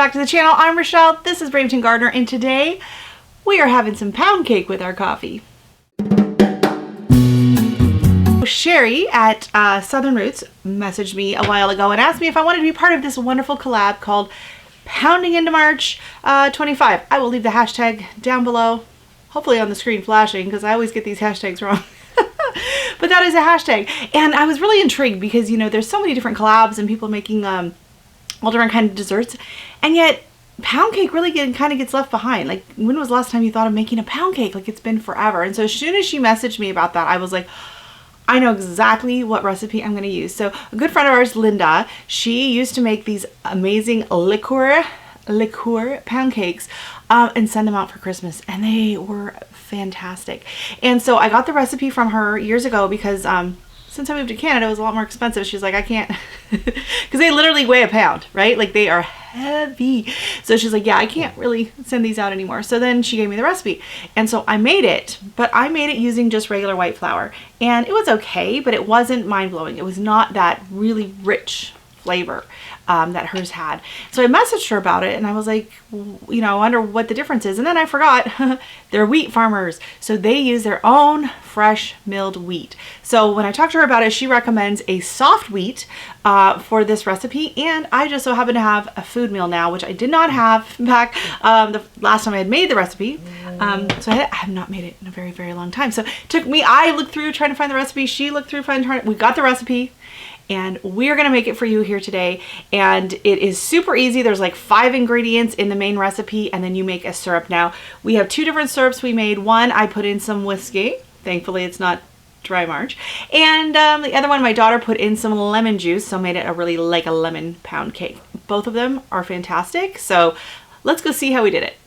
back to the channel. I'm Rochelle, this is Brampton Gardener, and today we are having some pound cake with our coffee. Sheri at Southern Roots messaged me a while ago and asked me if I wanted to be part of this wonderful collab called Pounding into March 25. I will leave the hashtag down below, hopefully on the screen flashing, because I always get these hashtags wrong. But that is a hashtag, and I was really intrigued because, you know, there's so many different collabs and people making all different kind of desserts, and yet pound cake really kind of gets left behind. Like, when was the last time you thought of making a pound cake? Like, it's been forever. And so as soon as she messaged me about that, I was like, I know exactly what recipe I'm going to use. So a good friend of ours, Linda, she used to make these amazing liqueur pound cakes and send them out for Christmas, and they were fantastic. And so I got the recipe from her years ago because since I moved to Canada, it was a lot more expensive. She's like, I can't, because they literally weigh a pound, right? Like, they are heavy. So she's like, yeah, I can't really send these out anymore. So then she gave me the recipe, and so I made it, but I made it using just regular white flour, and it was okay, but it wasn't mind-blowing. It was not that really rich flavor that hers had. So I messaged her about it, and I was like, you know, I wonder what the difference is. And then I forgot they're wheat farmers, so they use their own fresh milled wheat. So when I talked to her about it, she recommends a soft wheat for this recipe, and I just so happen to have a food meal now, which I did not have back the last time I had made the recipe. So I have not made it in a very, very long time. So it took me, I looked through trying to find the recipe, she looked through we got the recipe, and we're gonna make it for you here today. And it is super easy. There's like 5 ingredients in the main recipe, and then you make a syrup. Now, we have 2 different syrups we made. One, I put in some whiskey. Thankfully, it's not dry March. And the other one, my daughter put in some lemon juice, so made it a really like a lemon pound cake. Both of them are fantastic. So let's go see how we did it.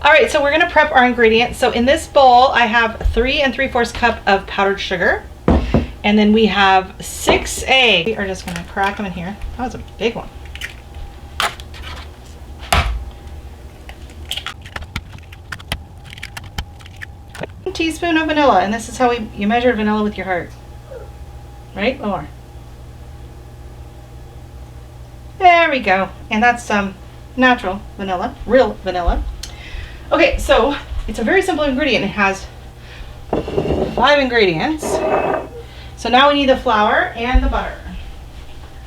All right, so we're gonna prep our ingredients. So in this bowl, I have 3 3/4 cup of powdered sugar. And then we have 6 eggs. We are just gonna crack them in here. That was a big one. A teaspoon of vanilla, and this is how you measure vanilla with your heart. Right? More. There we go. And that's natural vanilla, real vanilla. Okay, so it's a very simple ingredient. It has 5 ingredients. So now we need the flour and the butter.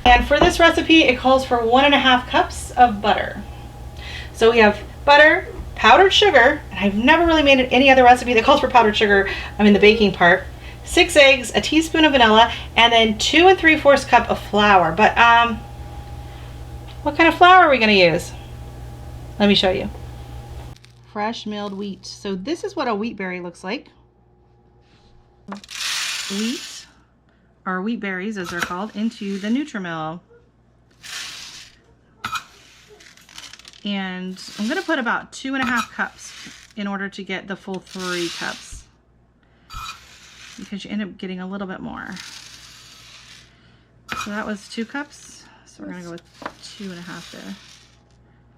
And for this recipe, it calls for 1.5 cups of butter. So we have butter, powdered sugar, and I've never really made any other recipe that calls for powdered sugar. I'm in the baking part. 6 eggs, a teaspoon of vanilla, and then 2 3/4 cup of flour. But what kind of flour are we gonna use? Let me show you. Fresh milled wheat. So this is what a wheatberry looks like. Wheat, or Wheatberries as they're called, into the NutriMill. And I'm gonna put about 2.5 cups in order to get the full 3 cups, because you end up getting a little bit more. So that was 2 cups. So we're gonna go with 2.5 there.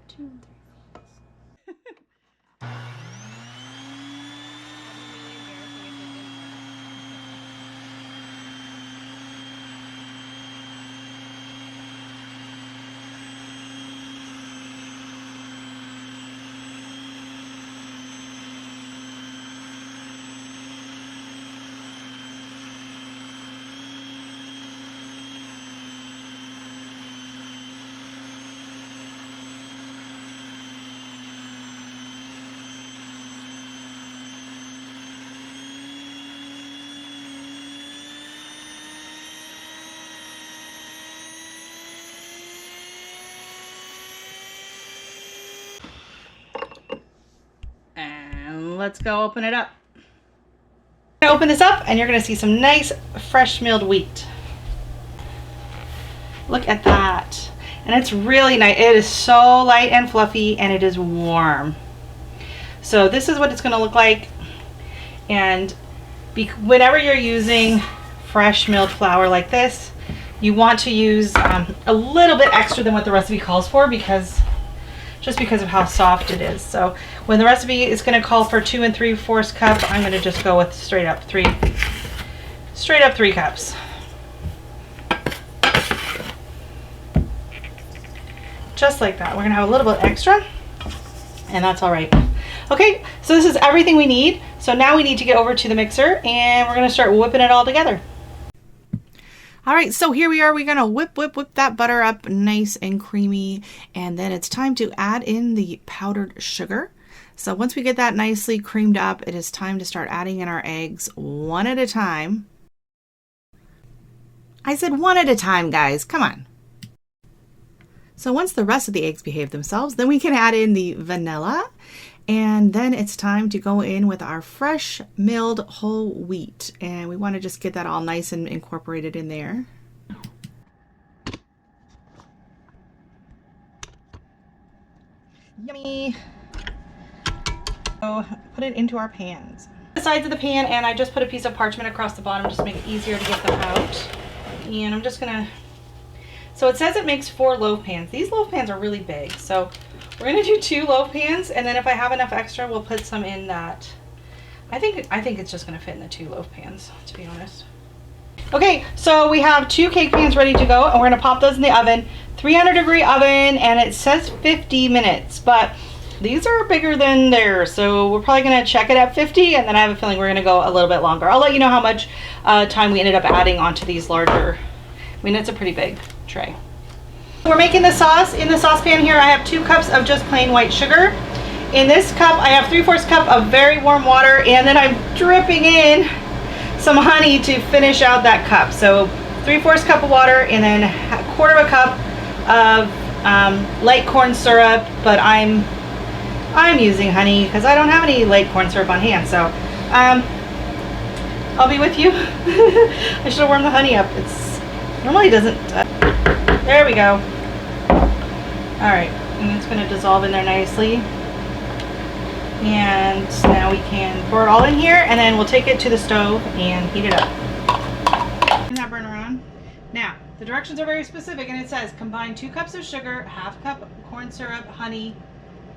2 and 3. Let's go open it up. I'm gonna open this up, and you're gonna see some nice fresh milled wheat. Look at that. And it's really nice. It is so light and fluffy, and it is warm. So this is what it's gonna look like. And whenever you're using fresh milled flour like this, you want to use a little bit extra than what the recipe calls for, just because of how soft it is. So when the recipe is going to call for 2 3/4 cup, I'm going to just go with straight up 3 cups. Just like that. We're gonna have a little bit extra, and that's all right. Okay, so this is everything we need. So now we need to get over to the mixer and we're gonna start whipping it all together. All right, so here we are. We're gonna whip that butter up nice and creamy, and then it's time to add in the powdered sugar. So once we get that nicely creamed up, it is time to start adding in our eggs one at a time. I said one at a time, guys, come on. So once the rest of the eggs behave themselves, then we can add in the vanilla, and then it's time to go in with our fresh milled whole wheat, and we want to just get that all nice and incorporated in there. Yummy. So put it into our pans. The sides of the pan, and I just put a piece of parchment across the bottom just to make it easier to get them out. And I'm just gonna, so it says it makes 4 loaf pans. These loaf pans are really big, so we're gonna do 2 loaf pans, and then if I have enough extra, we'll put some in that. I think it's just gonna fit in the 2 loaf pans, to be honest. Okay, so we have 2 cake pans ready to go, and we're gonna pop those in the oven, 300-degree oven, and it says 50 minutes, but these are bigger than theirs, so we're probably gonna check it at 50, and then I have a feeling we're gonna go a little bit longer. I'll let you know how much time we ended up adding onto these larger. I mean, it's a pretty big tray. We're making the sauce. In the saucepan here, I have 2 cups of just plain white sugar. In this cup, I have 3/4 cup of very warm water, and then I'm dripping in some honey to finish out that cup. So 3/4 cup of water, and then 1/4 cup of light corn syrup, but I'm using honey because I don't have any light corn syrup on hand. So I'll be with you. I should have warmed the honey up. It's normally doesn't. There we go. All right, and it's going to dissolve in there nicely. And now we can pour it all in here, and then we'll take it to the stove and heat it up. Turn that burner on. Now, the directions are very specific, and it says combine 2 cups of sugar, 1/2 cup corn syrup, honey,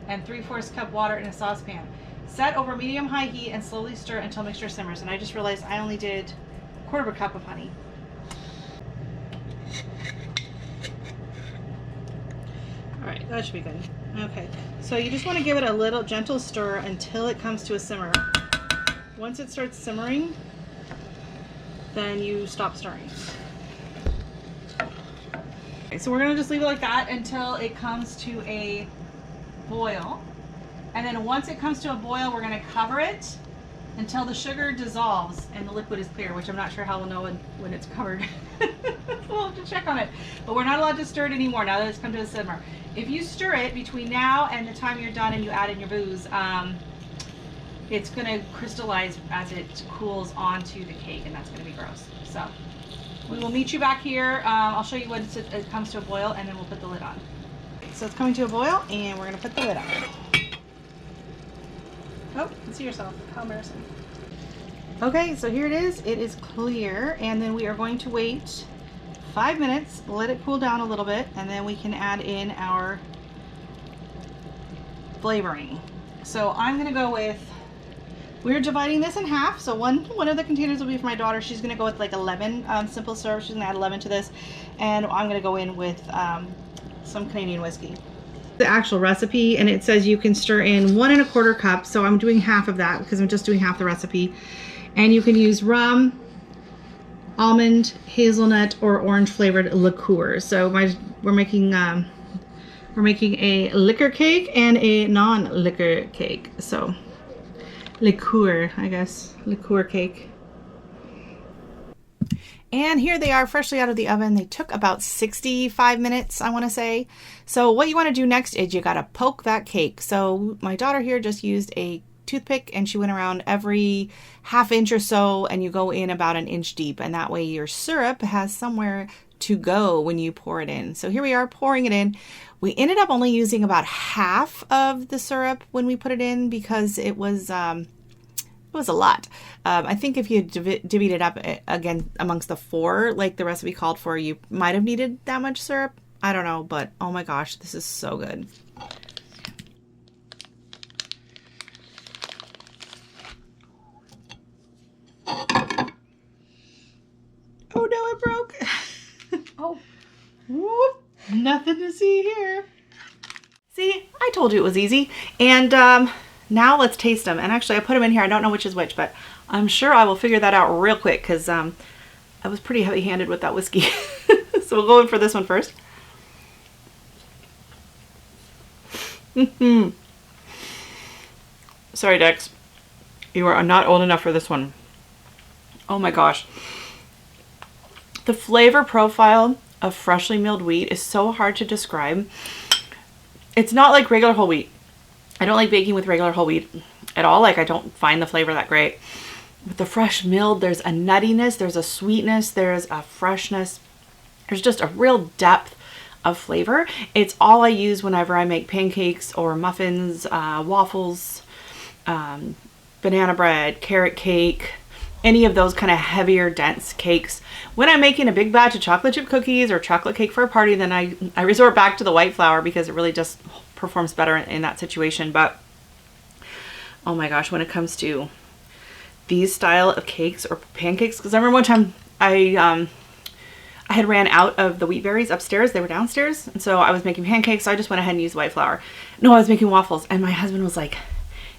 and 3/4 cup water in a saucepan. Set over medium-high heat and slowly stir until mixture simmers. And I just realized I only did 1/4 cup of honey. All right, that should be good. Okay, so you just want to give it a little gentle stir until it comes to a simmer. Once it starts simmering, then you stop stirring. Okay, so we're gonna just leave it like that until it comes to a boil. And then once it comes to a boil, we're gonna cover it until the sugar dissolves and the liquid is clear, which I'm not sure how we'll know when it's covered. We'll have to check on it. But we're not allowed to stir it anymore now that it's come to a simmer. If you stir it between now and the time you're done and you add in your booze, it's gonna crystallize as it cools onto the cake, and that's gonna be gross. So we will meet you back here. I'll show you when it comes to a boil, and then we'll put the lid on. So it's coming to a boil, and we're gonna put the lid on. Oh, you can see yourself. How embarrassing. Okay, so here it is. It is clear, and then we are going to wait 5 minutes, let it cool down a little bit, and then we can add in our flavoring. So I'm gonna go with, we're dividing this in half. So one of the containers will be for my daughter. She's gonna go with like a lemon simple syrup. She's gonna add lemon to this, and I'm gonna go in with some Canadian whiskey. The actual recipe, and it says you can stir in 1 1/4 cup, so I'm doing half of that because I'm just doing half the recipe. And you can use rum, almond, hazelnut, or orange flavored liqueur. So we're making a liquor cake and a non-liquor cake. So liqueur, I guess, liqueur cake. And here they are, freshly out of the oven. They took about 65 minutes, I want to say. So what you want to do next is you got to poke that cake. So my daughter here just used a toothpick, and she went around every 1/2 inch or so, and you go in about 1 inch deep, and that way your syrup has somewhere to go when you pour it in. So here we are pouring it in. We ended up only using about half of the syrup when we put it in because it was a lot. I think if you divvied it up again amongst the 4, like the recipe called for, you might have needed that much syrup. I don't know, but oh my gosh, this is so good. Oh no, it broke. Oh, whoop, nothing to see here. told you it was easy. And now let's taste them. And actually I put them in here. I don't know which is which, but I'm sure I will figure that out real quick because I was pretty heavy-handed with that whiskey. So we'll go in for this one first. Sorry, Dex. You are not old enough for this one. Oh my gosh. The flavor profile of freshly milled wheat is so hard to describe. It's not like regular whole wheat. I don't like baking with regular whole wheat at all. Like, I don't find the flavor that great. With the fresh milled, there's a nuttiness, there's a sweetness, there's a freshness. There's just a real depth of flavor. It's all I use whenever I make pancakes or muffins, waffles, banana bread, carrot cake, any of those kind of heavier, dense cakes. When I'm making a big batch of chocolate chip cookies or chocolate cake for a party, then I resort back to the white flour because it really just performs better in that situation. But oh my gosh, when it comes to these style of cakes or pancakes, because I remember one time I had ran out of the Wheatberries upstairs. They were downstairs. And so I was making pancakes. So I just went ahead and used white flour. No, I was making waffles. And my husband was like,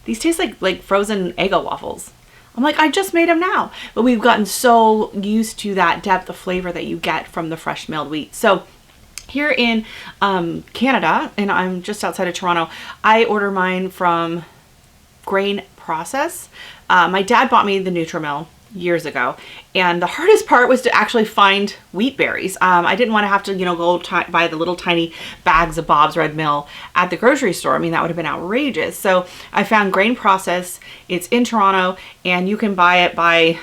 these taste like frozen Eggo waffles. I'm like, I just made them now. But we've gotten so used to that depth of flavor that you get from the fresh milled wheat. So here in Canada, and I'm just outside of Toronto, I order mine from Grain Process. My dad bought me the NutriMill years ago, and the hardest part was to actually find Wheatberries. I didn't want to have to, you know, go buy the little tiny bags of Bob's Red Mill at the grocery store. I mean, that would have been outrageous. So I found Grain Process. It's in Toronto, and you can buy it by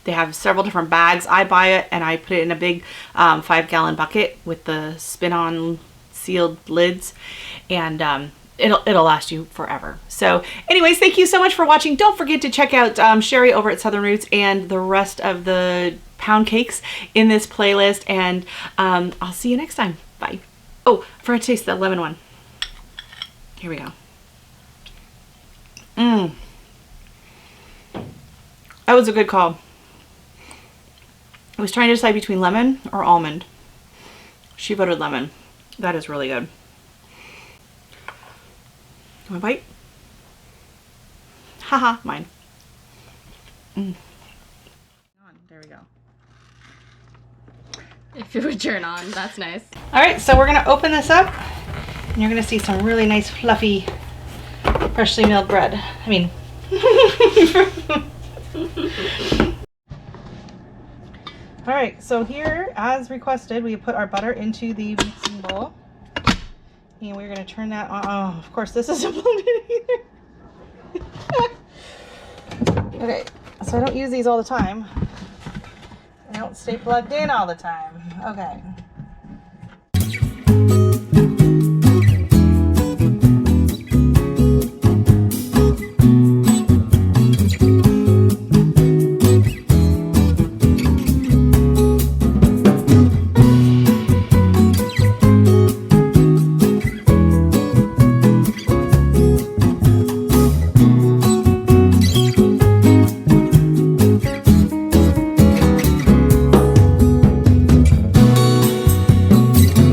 they have several different bags. I buy it and I put it in a big 5-gallon bucket with the spin-on sealed lids, and it'll last you forever. So anyways, thank you so much for watching. Don't forget to check out Sheri over at Southern Roots and the rest of the pound cakes in this playlist, and I'll see you next time. Bye. Oh, I forgot to taste the lemon one. Here we go. That was a good call. I was trying to decide between lemon or almond. She voted lemon. That is really good. You want a bite? Haha, mine. There we go. If it would turn on, that's nice. All right, so we're gonna open this up, and you're gonna see some really nice, fluffy, freshly milled bread. I mean, all right, so here, as requested, we put our butter into the mixing bowl. And we're going to turn that on. Oh, of course, this isn't plugged in either. Okay, so I don't use these all the time. They don't stay plugged in all the time. Okay.